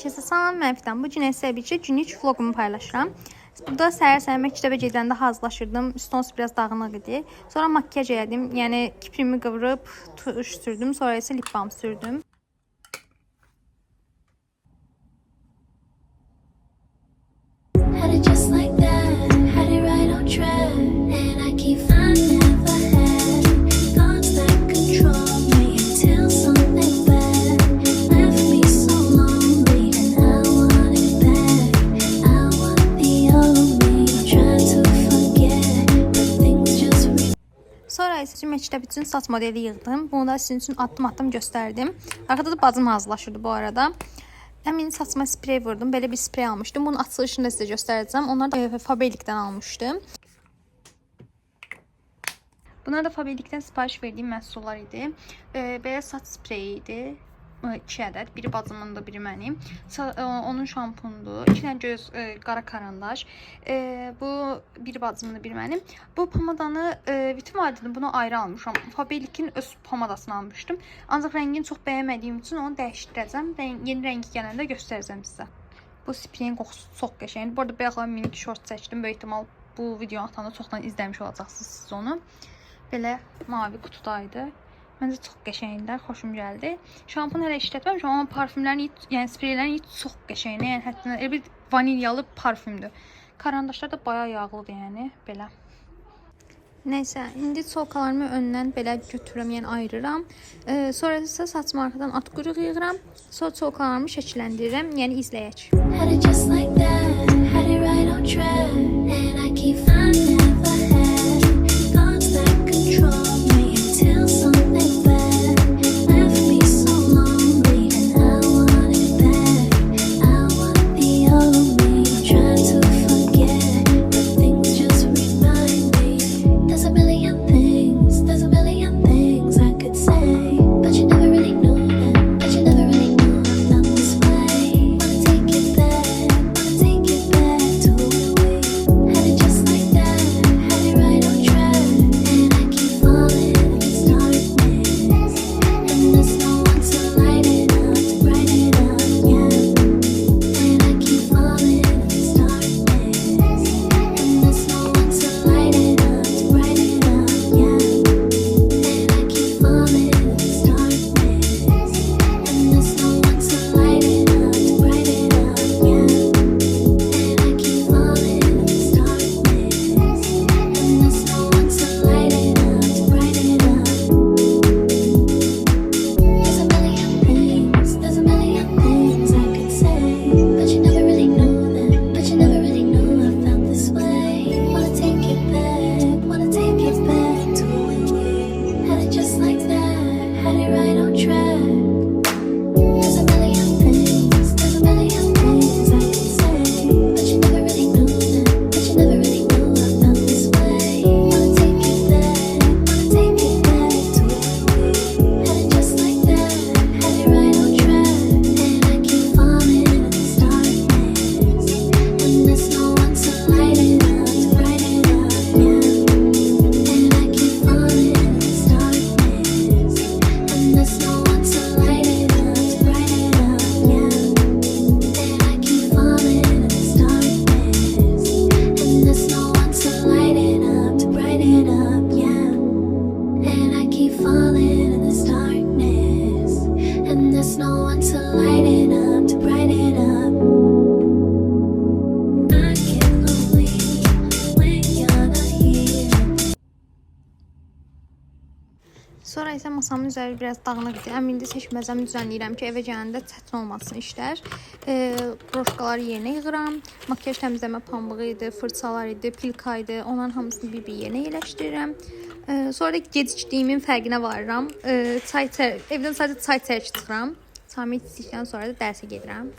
Hər kəsə salam, mən Fidan. Bu gün sizə birlikdə günlük vlogumu paylaşıram. Burada səhər-səhər məktəbə gedəndə hazırlaşırdım. Üstünüz biraz dağınıq idi. Sonra makyaj elədim. Yəni kiprimi qıvırıb tuş sürdüm. Sonra isə lip balm sürdüm. Sonra isə məktəb üçün saç modeli yığdım. Bunu da sizin üçün addım-addım göstərdim. Arxada da bacım hazırlaşırdı bu arada. Həmin saçıma sprey vurdum. Belə bir sprey almışdım. Bunun açılışını da sizə göstərəcəm. Onlar da Faberlic'dən almışdım. Bunlar da Faberlic'dən sipariş verdiyim məhsullar idi. Belə saç spreyi idi. 2 ədəd. Biri bacımındır, biri mənim. Onun şampundur. 2 dənə göz qara karandaş. Bu biri bacımındır, biri mənim. Bu pomadanı bütün vadədə bunu ayrı almışam. Faberlic'in öz pomadasını almışdım. Ancaq rəngini çox bəyənmədiyim üçün onu dəyişdirəcəm. Yeni rəngi gələndə göstərəcəm sizə. Bu spreyin qoxusu çox qəşəngdir. Bu arada bayaqlar minik short çəkdim. Böyük ehtimal bu videonu atanda çoxdan izləmiş olacaqsınız siz onu. Belə mavi qutudaydı. Məncə çox qəşənglər, xoşum gəldi. Şampun hələ işlətməmişəm, amma parfümlərin, yəni spreylərin çox qəşəngdir. Yəni hətta elə bir vanilyalı parfümdür. Karandaşlar da bayağı yağlıdır, yəni belə. Nəysə, indi çolkalarımı öndən belə götürürəm, yəni ayırıram. Sonra isə saçımı arxadan at quyruq yığıram. Sonra çolkalarımı şəkilləndirirəm, yəni izləyək. Sonra isə masamın üzəri biraz dağınıq idi. Əmində seçməzəm düzənləyirəm ki, evə gələndə çətin olmasın işlər. Broşkaları yerinə yığıram. Makyaj təmizləmə pambığı idi, fırçalar idi, pilka idi. Onların hamısını bir-bir yerinə yerləşdirirəm. Sonra da gecikdiyimin fərqinə varıram. Evdən sadəcə çay tərk çıxıram. Çayımı içdikdən sonra da dərsə gedirəm.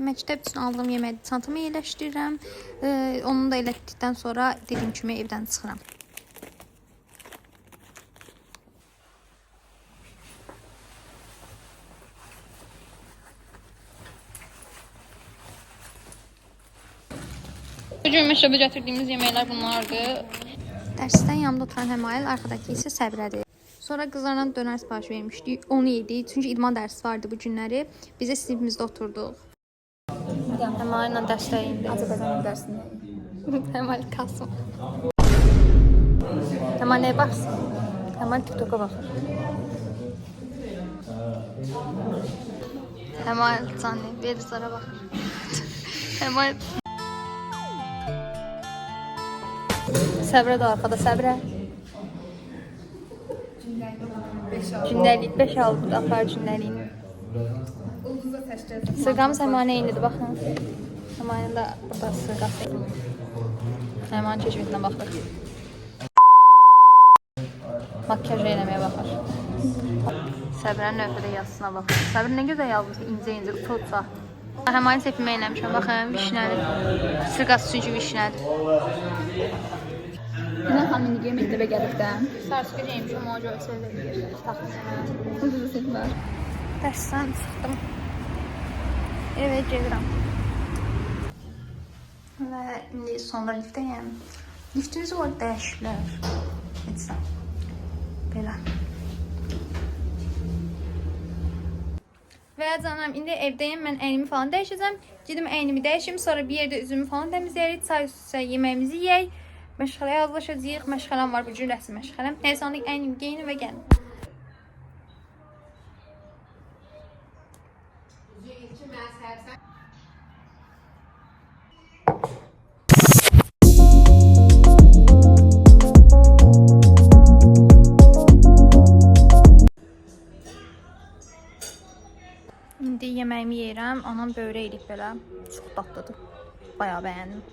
Məktəb üçün aldığım yeməyi çantama yerləşdirirəm. Onu da elətdikdən sonra dediyim kimi evdən çıxıram. Bugün məktəbə gətirdiyimiz yeməklər bunlardır. Dərsdən yanımda oturan Həmail, arkadakı isə Səbrədir. Sonra qızlarla dönər sipariş vermişdik. Onu yedik. Çünki idman dərsi vardı bu günləri. Biz də sinifimizdə oturduq. Həmaillə dərsdə indi. Azərbaycan dərsində. Həmail Kasım. Həmail nəyə baxsın? Həmail TikTok'a baxır. Həmail canlı, verizlara baxır. Həmail... Səbrə də arxada, Səbrə. Gündəlik 5 alıb apar gündəliyini. Sırqamız Həmanə indidir, baxın. Həmanə də burada sırqası. Həmanə keşfiyyətinə baxır. Makyaj eləməyə baxır. Səbrənin növbədə yazısına baxır. Səbrə nə gözəl yazmışdı, incə-incə, uça-uça. Həmanə sepimə eləmişəm, baxın, vişnəli. Sırqası çünki vişnəli. İnan xanım indi məktəbə gəlibdə. Sarıskı geymişim, o görə sevdim. Taxtım. Ucuz set var. Dərsdən çıxdım. Evə gedirəm. Və indi sonra liftdəyəm. Liftimiz var dəyişiblər. Etsən. Belə. Və canım, indi evdəyəm. Mən əynimi falan dəyişəcəm. Gedim əynimi dəyişim. Sonra bir yerdə üzümü falan təmizləyərik. Çay üstə yeməyimizi yeyək. Məşğələyə hazırlaşacağıq. Məşğələm var. Bu gün rəsmi məşğələm. Nəysə, onu əynimi geyinim və gəlim. İndi yeməyimi yeyirəm. Anam börək edib belə. Çox dadlıdır. Bayağı bəyəndim.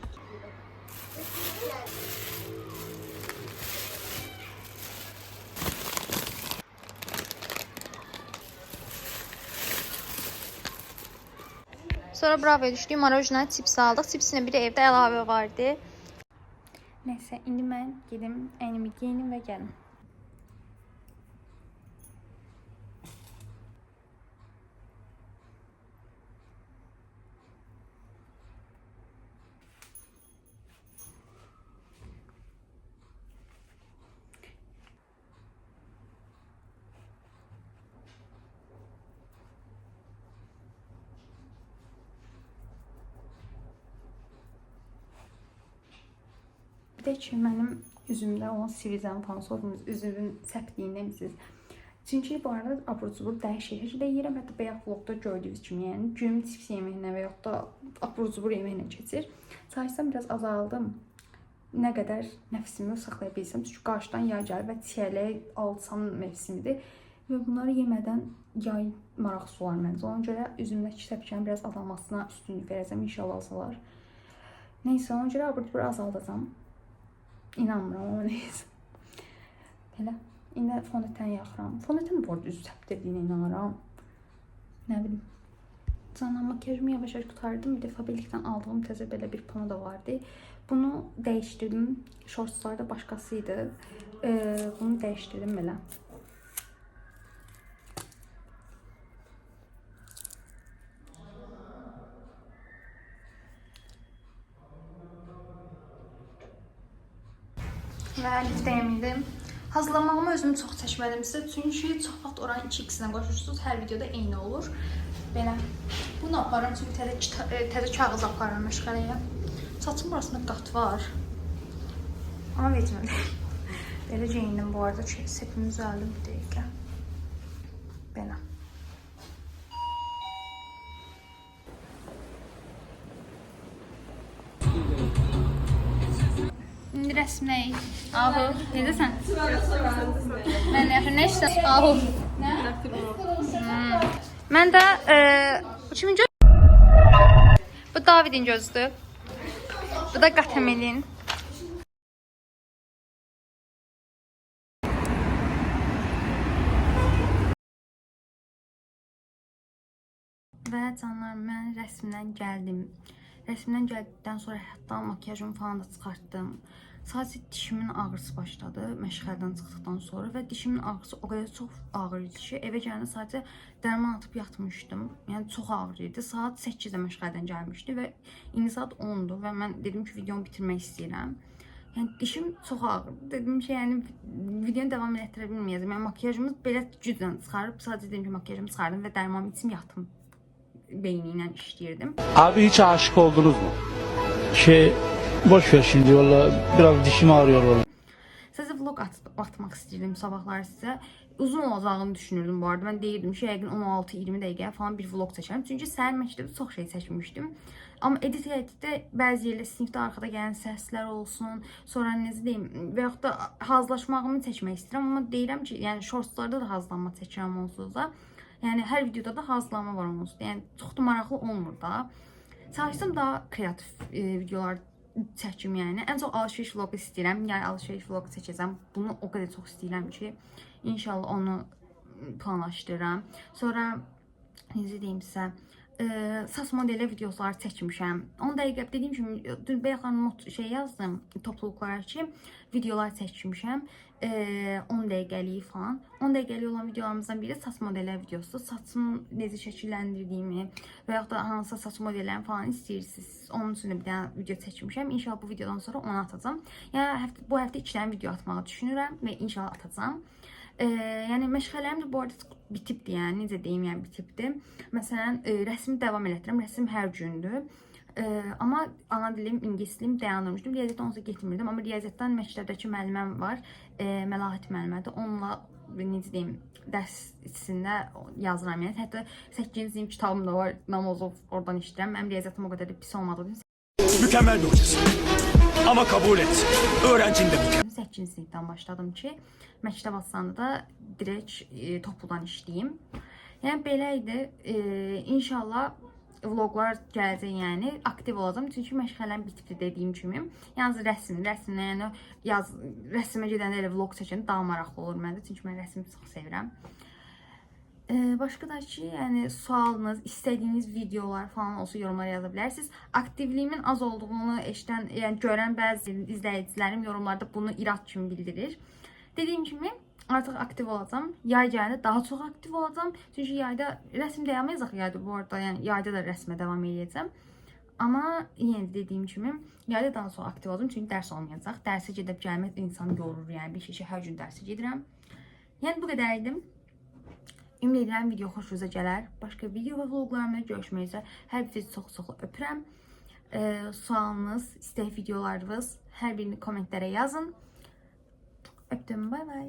Sonra bravoya düşdük. Marojna chips aldıq. Chipsin bir evdə əlavə vardı. Nəysə, indi mən gedim, əynimi geyinim və gəlim. Bir də ki, mənim üzümdə olan sivilizənin falan sorduğunuz üzümün səptliyini demişsiniz. Çünki bu arada abur-cubur dəyişik şəkildə yeyirəm. Hətta bayaq vlogda gördüyünüz kimi, yəni gün chips yeməyinə və yaxud da abur-cubur yeməyinə keçir. Sayısam biraz azaldım. Nə qədər nəfsimi saxlaya bilsəm. Çünki qarşıdan yay gəlir və çiyələk alsan mövsimidir. Və bunları yemədən yay maraqsız olar məncə. Ona görə üzümdəki səpkənin biraz azalmasına üstünlük verəcəm. İnşallah azalar. Neysə, ona görə abur-cubur azaldacam. İnanmıram ama neyse. Belə. İndi fondöten yaxıram. Fondöten bu arada üzü səptirdiyinə inanıram. Nə bilim. Canım, makyajımı yavaş-yavaş qutardım. Bir də Faberlikdən aldığım təzə belə bir pomada vardı. Bunu dəyişdirdim. Shortslarda başqasıydı. Bunu dəyişdirdim belə. Və liftdəyəm indi. Hazırlanmağıma özümü çox çəkmədim sizə. Çünki çox vaxt oranı 2x-lə qoşursunuz. Hər videoda eyni olur. Belə. Bunu aparıram. Çünki təzə kağız aparıram məşğələyə. Saçım burasında qat var. Amma vecmədim. Belə geyindim bu arada. Sepimi düzəldim bir dəqiqə. Belə. İndi rəsmləyik. Ahu, necəsən? Mən yaxın, nə işsən? Ahu. Mən də kimin gözü? Bu Davidin gözüdür. Bu da Qatemelin. Və canlar, mən rəsmdən gəldim. Rəsmdən gəldikdən sonra hətta makyajımı falan da çıxartdım. Sadəcə dişimin ağrısı başladı məşğələdən çıxdıqdan sonra və dişimin ağrısı o qədər çox ağır idi ki, evə gələndə sadəcə dərman atıb yatmışdım. Yəni çox ağır idi. Saat 8-də məşğələdən gəlmişdi və indi saat 10-dur və mən dedim ki, videomu bitirmək istəyirəm. Yəni dişim çox ağır. Dedim ki, yəni videonu davam etdirə bilməyəcəm. Yəni makyajımız belə güclə çıxarıb, sadəcə dedim ki, makyajımı çıxardım və dərman içim yatım beyni ilə işləyirdim. Abi hiç aşık oldunuz mu? Boş ver şimdi valla biraz dişim ağrıyor valla. Sizə vlog atmaq istəyirdim sabahlar sizə. Uzun olacağını düşünürdüm bu arada. Mən deyirdim ki, yəqin 16-20 dəqiqə falan bir vlog çəkərəm. Çünki səhər məktəbdə çox şey çəkmişdim. Amma editdə bəzi yerlə sinifdə arxada gələn səslər olsun, sonra necə deyim, və yaxud da hazırlaşmağımı çəkmək istəyirəm. Amma deyirəm ki, yəni shortslarda da hazırlanma çəkirəm onsuz da. Yəni hər videoda da hazırlanma var onsuz da. Yəni çox da maraqlı olmur da. Çalışsam daha kreativ videolar çəkim yəni. Ən çox alışveriş vlogu istəyirəm. Yəni alışveriş vlogu çəkəcəm. Bunu o qədər çox istəyirəm ki, inşallah onu planlaşdırıram. Sonra necə deyim sizə, saç modeli videolar çəkmişəm. 10 dəqiqə dediyim kimi dün bayaqlar şey yazdım topluluqlara ki, videolar çəkmişəm. 10 dəqiqəlik falan. 10 dəqiqəlik olan videolarımızdan biri saç modeli videosu. Saçımı necə şəkilləndirdiyimi və yaxud da hansısa saç modellərini falan istəyirsiniz. Onun üçün də bir dənə video çəkmişəm. İnşallah bu videodan sonra onu atacağam. Yəni bu həftə 2 dənə video atmağı düşünürəm və inşallah atacağam. Yəni məşğələlərim də bu arada bitibdir, yəni necə deyim, yəni bitibdir. Məsələn, rəsmi davam elətdirirəm. Rəsm hər gündür. Amma ana dilim, ingilis dilim dayandırmışdım. Riyaziyyatdan onsuz getmirdim. Amma riyaziyyatdan məktəbdəki müəlliməm var. Məlahət müəllimədir. Onunla necə deyim, dərs içində yazıram. Yəni hətta 8-ci sinif kitabım da var. Namazov oradan işləyirəm. Mənim riyaziyyatım o qədər də pis olmadığı üçün Mükemmel bir hocasın. Ama kabul et. Öğrencin de mükemmel. 8-ci sinifdən başladım ki, məktəb açsanda da direkt topludan işləyim. Yəni belə idi. İnşallah vloglar gələcək, yəni aktiv olacağam. Çünki məşğələm bitibdi dediyim kimi. Yalnız rəsmlə, yəni rəsmə gedəndə elə vlog çəkəndə daha maraqlı olur məndə. Çünki mən rəsmi çox sevirəm. Başqa da ki, yəni sualınız, istədiyiniz videolar falan olsa yorumlara yaza bilərsiniz. Aktivliyimin az olduğunu eşidən, yəni görən bəzi izləyicilərim yorumlarda bunu irad kimi bildirir. Dediyim kimi artıq aktiv olacağam. Yay gələndə daha çox aktiv olacağam. Çünki yayda rəsm davam edəcək yayda bu arada, yəni yayda da rəsmə davam edəcəm. Amma yenə dediyim kimi yayda daha çox aktiv olacağam çünki dərs olmayacaq. Dərsə gedib gəlmək insanı yorur, yəni bir şey hər gün dərsə gedirəm. Yəni bu qədər idi. Ümid edirəm video xoşunuza gələr. Başqa video və vloglarımda görüşmək üzrə. Hər birinizi çox-çox öpürəm. Sualınız, istək videolarınız hər birini kommentlərə yazın. Öpdüm, bay bay.